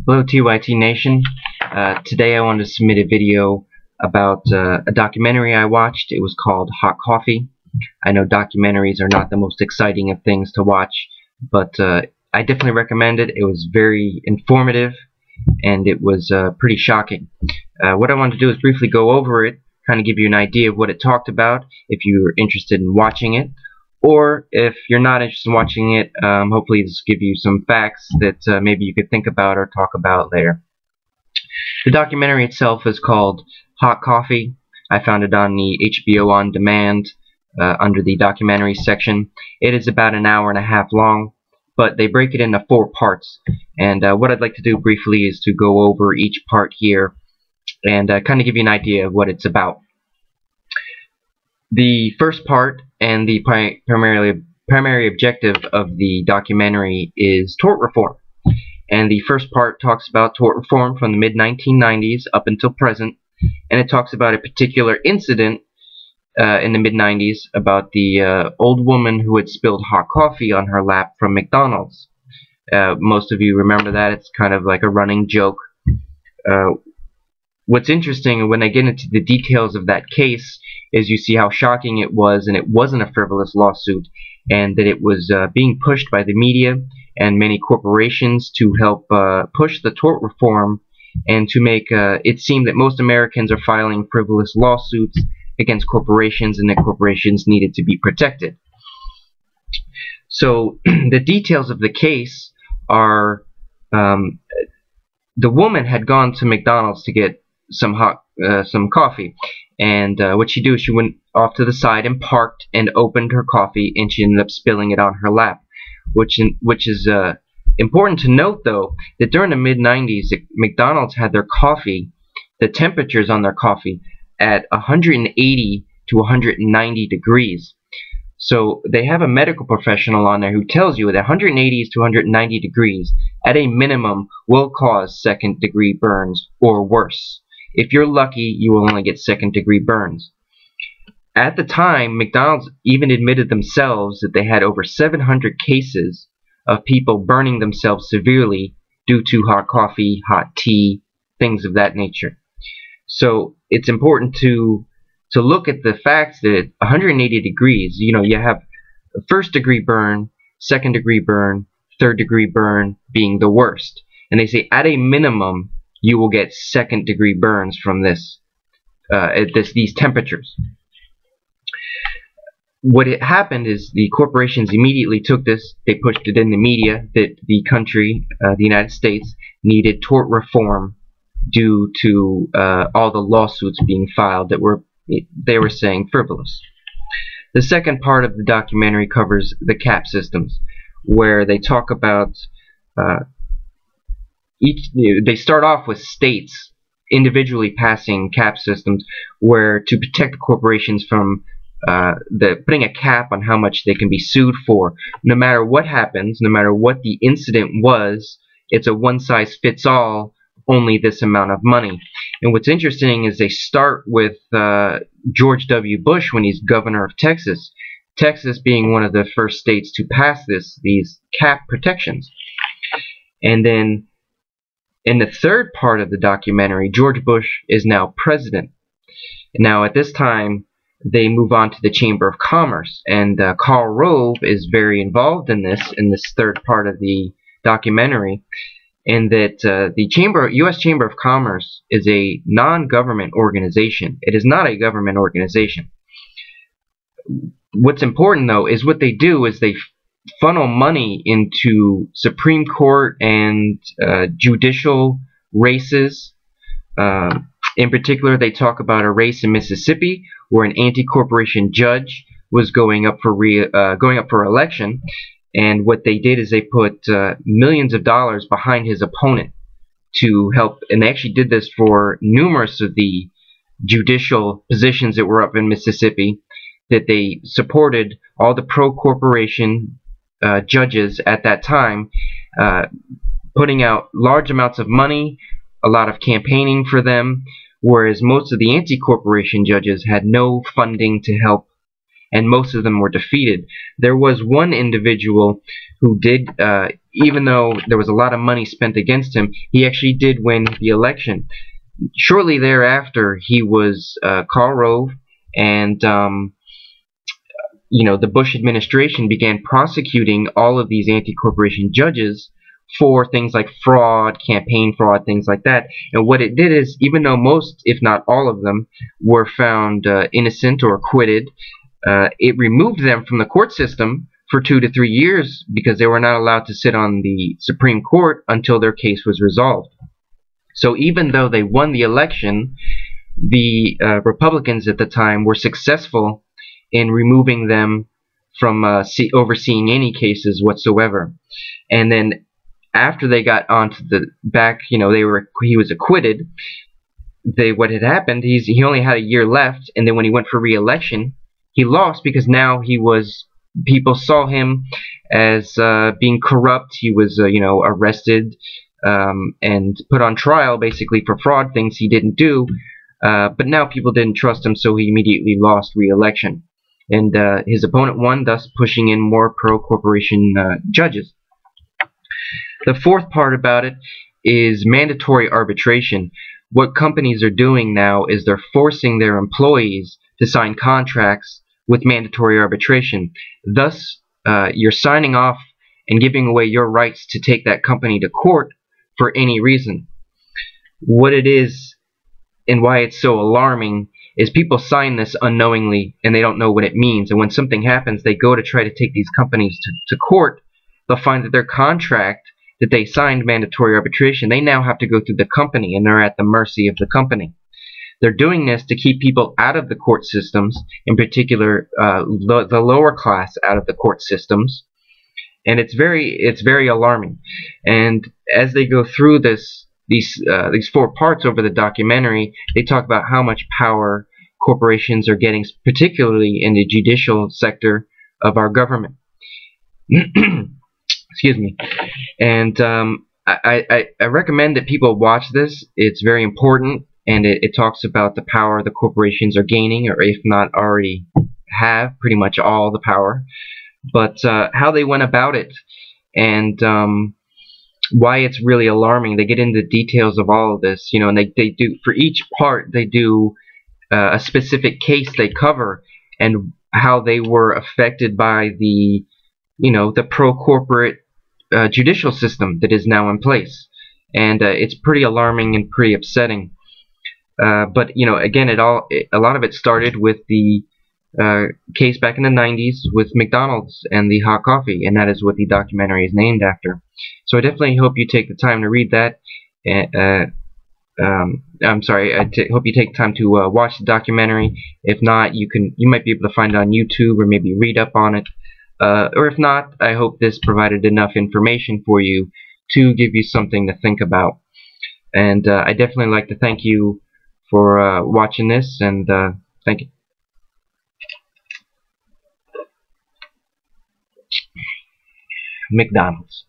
Hello TYT Nation. Today I wanted to submit a video about a documentary I watched. It was called Hot Coffee. I know documentaries are not the most exciting of things to watch, but I definitely recommend it. It was very informative and it was pretty shocking. What I wanted to do is briefly go over it, kind of give you an idea of what it talked about if you're interested in watching it. Or if you're not interested in watching it, hopefully this will give you some facts that maybe you could think about or talk about later. The documentary itself is called Hot Coffee. I found it on the HBO On Demand under the documentary section. It is about an hour and a half long, but they break it into 4 parts. And what I'd like to do briefly is to go over each part here and kind of give you an idea of what it's about. The first part and the primary objective of the documentary is tort reform. And the first part talks about tort reform from the mid-1990s up until present, and it talks about a particular incident in the mid-90s about the old woman who had spilled hot coffee on her lap from McDonald's. Most of you remember that. It's kind of like a running joke. What's interesting when I get into the details of that case is you see how shocking it was, and it wasn't a frivolous lawsuit, and that it was being pushed by the media and many corporations to help push the tort reform and to make it seem that most Americans are filing frivolous lawsuits against corporations and that corporations needed to be protected. So the details of the case are the woman had gone to McDonald's to get some coffee, and what she did is she went off to the side and parked and opened her coffee, and she ended up spilling it on her lap, which is important to note, though, that during the mid-90s McDonald's had their coffee, the temperatures on their coffee, at 180 to 190 degrees. So they have a medical professional on there who tells you that 180 to 190 degrees at a minimum will cause second-degree burns or worse. If you're lucky, you will only get second-degree burns. At the time, McDonald's even admitted themselves that they had over 700 cases of people burning themselves severely due to hot coffee, hot tea, things of that nature. So it's important to look at the facts that at 180 degrees, you have a first-degree burn, second-degree burn, third-degree burn being the worst. And they say at a minimum, you will get second-degree burns from this, these temperatures. What had happened is the corporations immediately took this, they pushed it in the media that the country, the United States, needed tort reform due to all the lawsuits being filed that they were saying frivolous. The second part of the documentary covers the cap systems, where they talk about they start off with states individually passing cap systems where to protect the corporations from putting a cap on how much they can be sued for. No matter what happens, no matter what the incident was, it's a one-size-fits-all, only this amount of money. And what's interesting is they start with George W. Bush when he's governor of Texas. Texas being one of the first states to pass these cap protections. And then in the third part of the documentary, George Bush is now president. Now at this time, they move on to the Chamber of Commerce, and Karl Rove is very involved in this third part of the documentary, in that the U.S. Chamber of Commerce is a non-government organization. It is not a government organization. What's important, though, is what they do is they funnel money into Supreme Court and judicial races. In particular, they talk about a race in Mississippi where an anti-corporation judge was going up for election, and what they did is they put millions of dollars behind his opponent to help, and they actually did this for numerous of the judicial positions that were up in Mississippi, that they supported all the pro-corporation judges at that time, putting out large amounts of money, a lot of campaigning for them, whereas most of the anti-corporation judges had no funding to help, and most of them were defeated. There was one individual who did even though there was a lot of money spent against him, he actually did win the election. Shortly thereafter, he was Karl Rove, and the Bush administration began prosecuting all of these anti-corporation judges for things like fraud, campaign fraud, things like that. And what it did is, even though most, if not all of them, were found innocent or acquitted, it removed them from the court system for 2 to 3 years because they were not allowed to sit on the Supreme Court until their case was resolved. So even though they won the election, the Republicans at the time were successful in removing them from overseeing any cases whatsoever. And then after they got onto the back, he was acquitted. What had happened, he only had a year left, and then when he went for re-election, he lost because now people saw him as being corrupt. He was arrested and put on trial basically for fraud, things he didn't do. But now people didn't trust him, so he immediately lost re-election. And his opponent won, thus pushing in more pro-corporation judges. The fourth part about it is mandatory arbitration. What companies are doing now is they're forcing their employees to sign contracts with mandatory arbitration. Thus, you're signing off and giving away your rights to take that company to court for any reason. What it is and why it's so alarming is people sign this unknowingly and they don't know what it means. And when something happens, they go to try to take these companies to court. They'll find that their contract that they signed, mandatory arbitration, they now have to go through the company, and they're at the mercy of the company. They're doing this to keep people out of the court systems, in particular the lower class out of the court systems, and it's very alarming. And as they go through these 4 parts over the documentary, they talk about how much power corporations are getting, particularly in the judicial sector of our government. Excuse me. And I recommend that people watch this. It's very important, and it talks about the power the corporations are gaining, or if not already have pretty much all the power, but how they went about it, and why it's really alarming. They get into the details of all of this, and they do, for each part, they do a specific case they cover, and how they were affected by the pro-corporate judicial system that is now in place. And it's pretty alarming and pretty upsetting. But again, a lot of it started with the case back in the 90s with McDonald's and the hot coffee, and that is what the documentary is named after. So I definitely hope you take the time to read that. I'm sorry. Hope you take time to watch the documentary. If not, you might be able to find it on YouTube or maybe read up on it. Or if not, I hope this provided enough information for you to give you something to think about. And I definitely like to thank you for watching this, and thank you. McDonald's.